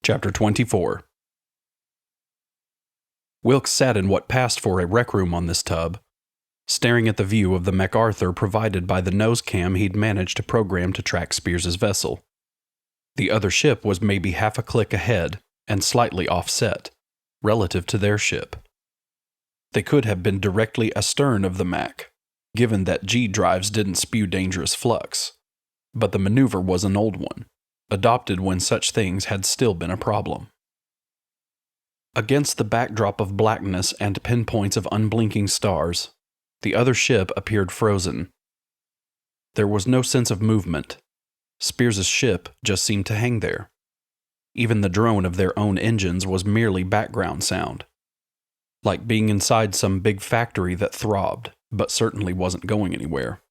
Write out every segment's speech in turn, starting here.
Chapter 24. Wilks sat in what passed for a rec room on this tub, staring at the view of the MacArthur provided by the nose cam he'd managed to program to track Spears's vessel. The other ship was maybe half a click ahead and slightly offset, relative to their ship. They could have been directly astern of the Mac, given that G drives didn't spew dangerous flux, but the maneuver was an old one, adopted when such things had still been a problem. Against the backdrop of blackness and pinpoints of unblinking stars, the other ship appeared frozen. There was no sense of movement. Spears's ship just seemed to hang there. Even the drone of their own engines was merely background sound, like being inside some big factory that throbbed, but certainly wasn't going anywhere.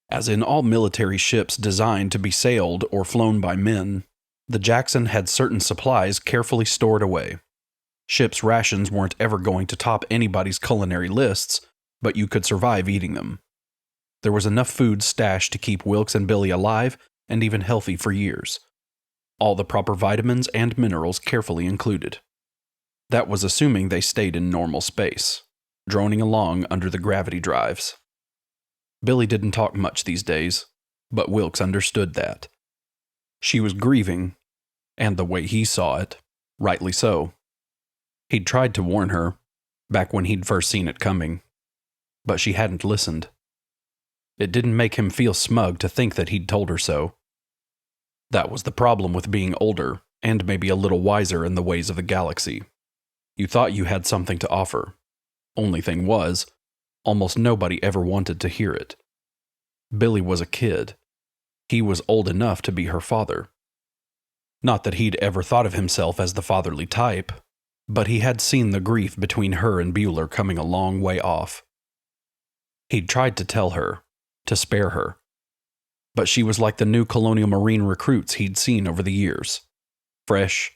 As in all military ships designed to be sailed or flown by men, the Jackson had certain supplies carefully stored away. Ship's rations weren't ever going to top anybody's culinary lists, but you could survive eating them. There was enough food stashed to keep Wilks and Billie alive and even healthy for years. All the proper vitamins and minerals carefully included. That was assuming they stayed in normal space, droning along under the gravity drives. Billie didn't talk much these days, but Wilks understood that. She was grieving, and the way he saw it, rightly so. He'd tried to warn her, back when he'd first seen it coming, but she hadn't listened. It didn't make him feel smug to think that he'd told her so. That was the problem with being older, and maybe a little wiser in the ways of the galaxy. You thought you had something to offer. Only thing was, almost nobody ever wanted to hear it. Billie was a kid. He was old enough to be her father. Not that he'd ever thought of himself as the fatherly type, but he had seen the grief between her and Bueller coming a long way off. He'd tried to tell her, to spare her, but she was like the new Colonial Marine recruits he'd seen over the years. Fresh,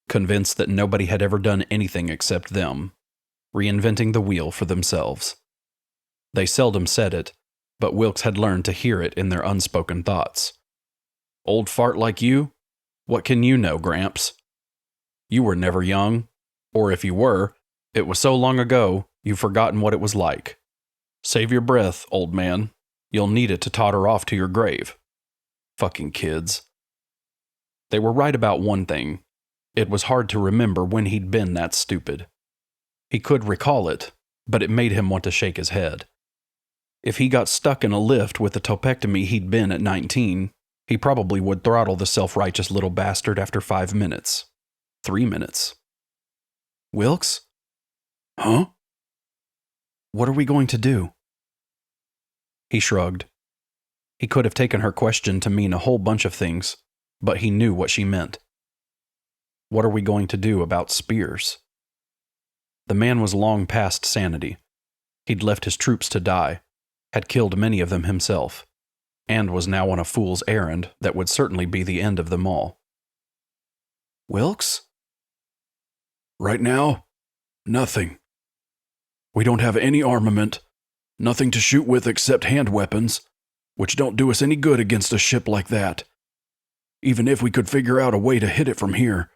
convinced that nobody had ever done anything except them, reinventing the wheel for themselves. They seldom said it, but Wilks had learned to hear it in their unspoken thoughts. Old fart like you? What can you know, Gramps? You were never young, or if you were, it was so long ago you've forgotten what it was like. Save your breath, old man. You'll need it to totter off to your grave. Fucking kids. They were right about one thing. It was hard to remember when he'd been that stupid. He could recall it, but it made him want to shake his head. If he got stuck in a lift with the topectomy he'd been at 19, he probably would throttle the self-righteous little bastard after 5 minutes. 3 minutes. Wilks? Huh? What are we going to do? He shrugged. He could have taken her question to mean a whole bunch of things, but he knew what she meant. What are we going to do about Spears? The man was long past sanity. He'd left his troops to die, had killed many of them himself, and was now on a fool's errand that would certainly be the end of them all. Wilks? Right now, nothing. We don't have any armament, nothing to shoot with except hand weapons, which don't do us any good against a ship like that, even if we could figure out a way to hit it from here.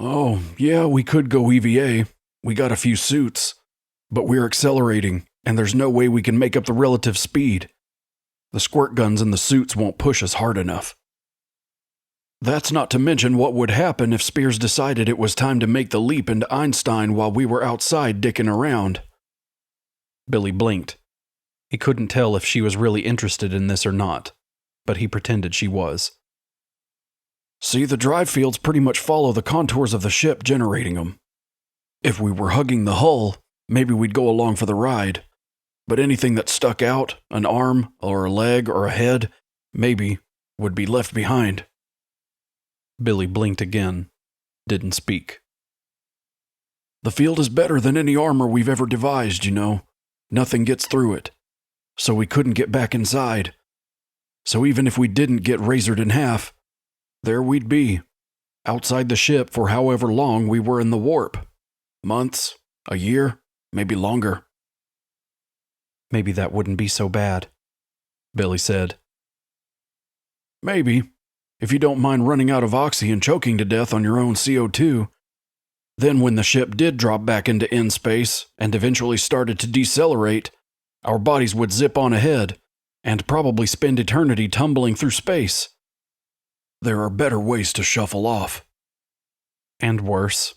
Oh, yeah, we could go EVA. We got a few suits, but we're accelerating, and there's no way we can make up the relative speed. The squirt guns in the suits won't push us hard enough. That's not to mention what would happen if Spears decided it was time to make the leap into Einstein while we were outside dicking around. Billie blinked. He couldn't tell if she was really interested in this or not, but he pretended she was. See, the drive fields pretty much follow the contours of the ship generating them. If we were hugging the hull, maybe we'd go along for the ride. But anything that stuck out, an arm or a leg or a head, maybe, would be left behind. Billie blinked again, didn't speak. The field is better than any armor we've ever devised, you know. Nothing gets through it. So we couldn't get back inside. So even if we didn't get razored in half, there we'd be, outside the ship for however long we were in the warp. Months, a year, maybe longer. Maybe that wouldn't be so bad, Billie said. Maybe, if you don't mind running out of oxy and choking to death on your own CO2. Then when the ship did drop back into in-space and eventually started to decelerate, our bodies would zip on ahead and probably spend eternity tumbling through space. There are better ways to shuffle off." "And worse,"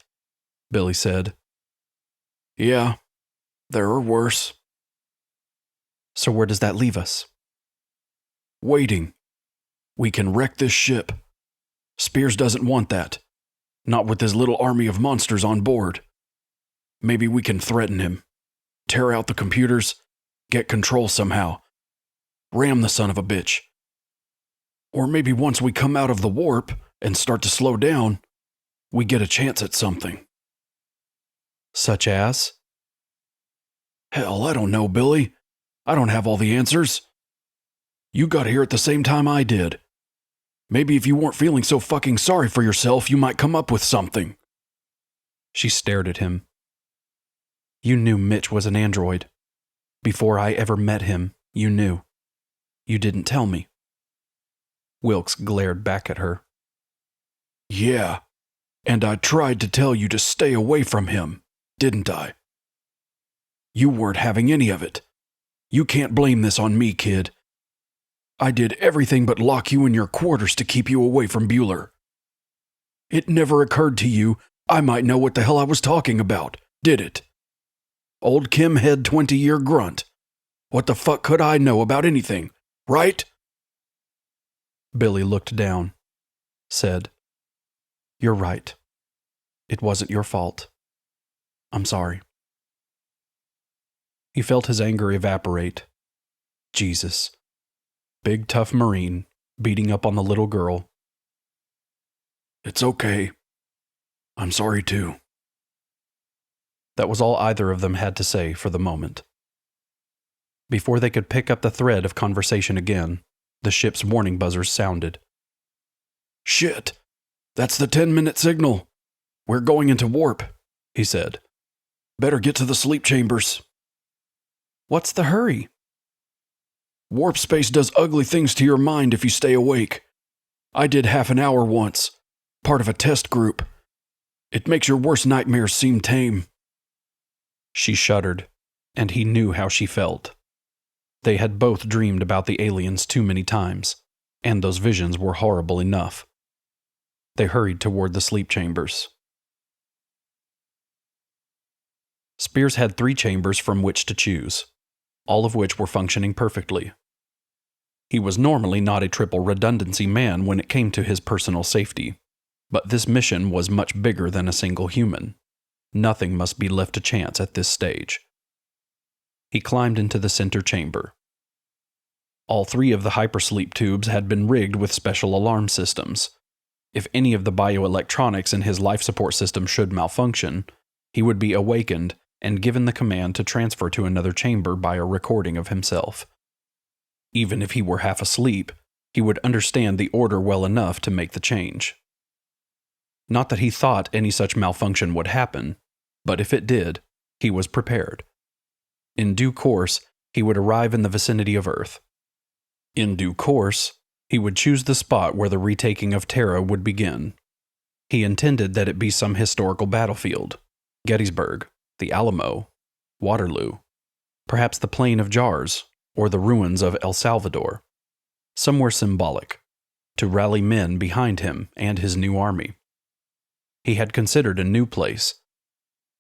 Billie said. "Yeah, there are worse." "So where does that leave us?" "Waiting. We can wreck this ship. Spears doesn't want that. Not with his little army of monsters on board. Maybe we can threaten him. Tear out the computers. Get control somehow. Ram the son of a bitch. Or maybe once we come out of the warp and start to slow down, we get a chance at something." "Such as?" "Hell, I don't know, Billy. I don't have all the answers. You got here at the same time I did. Maybe if you weren't feeling so fucking sorry for yourself, you might come up with something." She stared at him. "You knew Mitch was an android. Before I ever met him, you knew. You didn't tell me." Wilks glared back at her. "Yeah, and I tried to tell you to stay away from him, didn't I? You weren't having any of it. You can't blame this on me, kid. I did everything but lock you in your quarters to keep you away from Bueller. It never occurred to you I might know what the hell I was talking about, did it? Old Kim head 20-year grunt. What the fuck could I know about anything, right?" Billie looked down, said, "You're right. It wasn't your fault. I'm sorry." He felt his anger evaporate. Jesus. Big tough Marine, beating up on the little girl. "It's okay. I'm sorry too." That was all either of them had to say for the moment. Before they could pick up the thread of conversation again, the ship's warning buzzers sounded. "Shit! That's the 10-minute signal. We're going into warp," he said. "Better get to the sleep chambers." "What's the hurry?" "Warp space does ugly things to your mind if you stay awake. I did half an hour once, part of a test group. It makes your worst nightmares seem tame." She shuddered, and he knew how she felt. They had both dreamed about the aliens too many times, and those visions were horrible enough. They hurried toward the sleep chambers. Spears had 3 chambers from which to choose, all of which were functioning perfectly. He was normally not a triple redundancy man when it came to his personal safety, but this mission was much bigger than a single human. Nothing must be left to chance at this stage. He climbed into the center chamber. All 3 of the hypersleep tubes had been rigged with special alarm systems. If any of the bioelectronics in his life support system should malfunction, he would be awakened and given the command to transfer to another chamber by a recording of himself. Even if he were half asleep, he would understand the order well enough to make the change. Not that he thought any such malfunction would happen, but if it did, he was prepared. In due course, he would arrive in the vicinity of Earth. In due course, he would choose the spot where the retaking of Terra would begin. He intended that it be some historical battlefield, Gettysburg, the Alamo, Waterloo, perhaps the Plain of Jars, or the ruins of El Salvador, somewhere symbolic, to rally men behind him and his new army. He had considered a new place,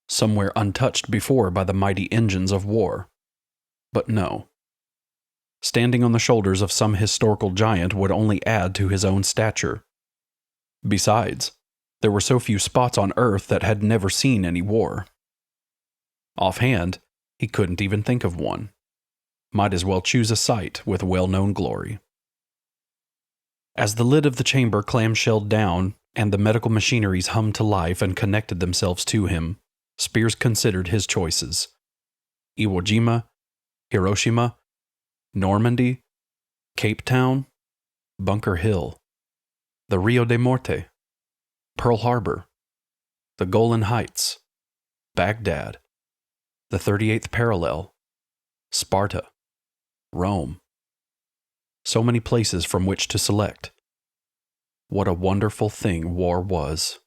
somewhere untouched before by the mighty engines of war. But no. Standing on the shoulders of some historical giant would only add to his own stature. Besides, there were so few spots on Earth that had never seen any war. Offhand, he couldn't even think of one. Might as well choose a site with well-known glory. As the lid of the chamber clamshelled down and the medical machineries hummed to life and connected themselves to him, Spears considered his choices. Iwo Jima, Hiroshima, Normandy, Cape Town, Bunker Hill, the Rio de Morte, Pearl Harbor, the Golan Heights, Baghdad, the 38th parallel, Sparta, Rome. So many places from which to select. What a wonderful thing war was.